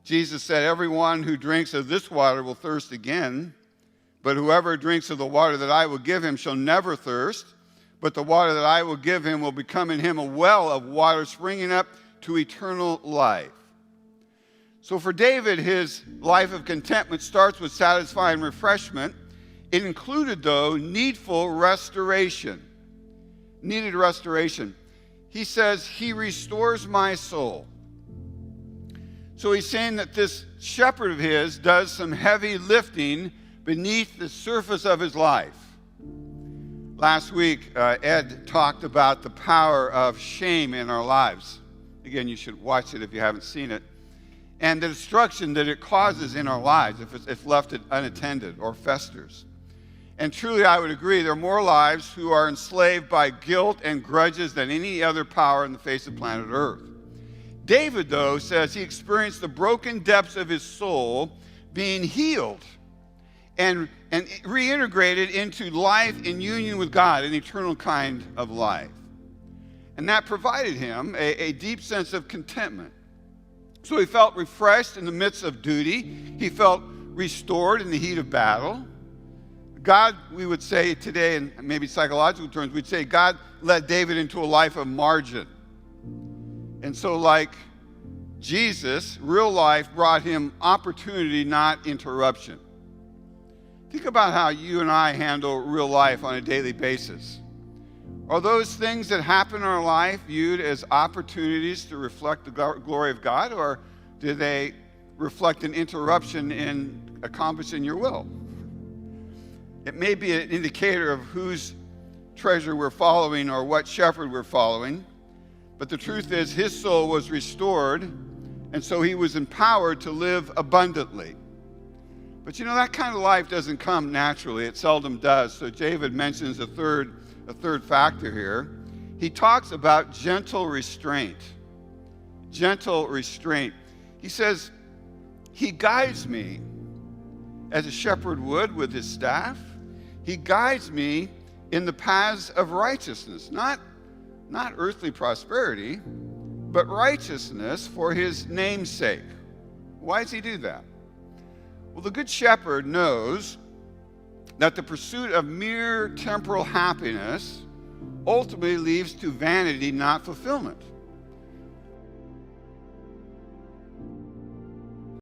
Jesus said, everyone who drinks of this water will thirst again, but whoever drinks of the water that I will give him shall never thirst, but the water that I will give him will become in him a well of water springing up to eternal life. So for David, his life of contentment starts with satisfying refreshment. It included, though, needful restoration. Needed restoration. He says, he restores my soul. So he's saying that this shepherd of his does some heavy lifting beneath the surface of his life. Last week, Ed talked about the power of shame in our lives. Again, you should watch it if you haven't seen it. And the destruction that it causes in our lives if left unattended or festers. And truly, I would agree, there are more lives who are enslaved by guilt and grudges than any other power in the face of planet Earth. David, though, says he experienced the broken depths of his soul being healed and reintegrated into life in union with God, an eternal kind of life. And that provided him a deep sense of contentment. So he felt refreshed in the midst of duty. He felt restored in the heat of battle. God, we would say today, in maybe psychological terms, we'd say God led David into a life of margin. And so like Jesus, real life brought him opportunity, not interruption. Think about how you and I handle real life on a daily basis. Are those things that happen in our life viewed as opportunities to reflect the glory of God, or do they reflect an interruption in accomplishing your will? It may be an indicator of whose treasure we're following or what shepherd we're following. But the truth is, his soul was restored, and so he was empowered to live abundantly. But you know, that kind of life doesn't come naturally. It seldom does. So David mentions a third factor here. He talks about gentle restraint. Gentle restraint. He says, he guides me as a shepherd would with his staff. He guides me in the paths of righteousness, not earthly prosperity, but righteousness for his name's sake. Why does he do that? Well, the good shepherd knows that the pursuit of mere temporal happiness ultimately leads to vanity, not fulfillment.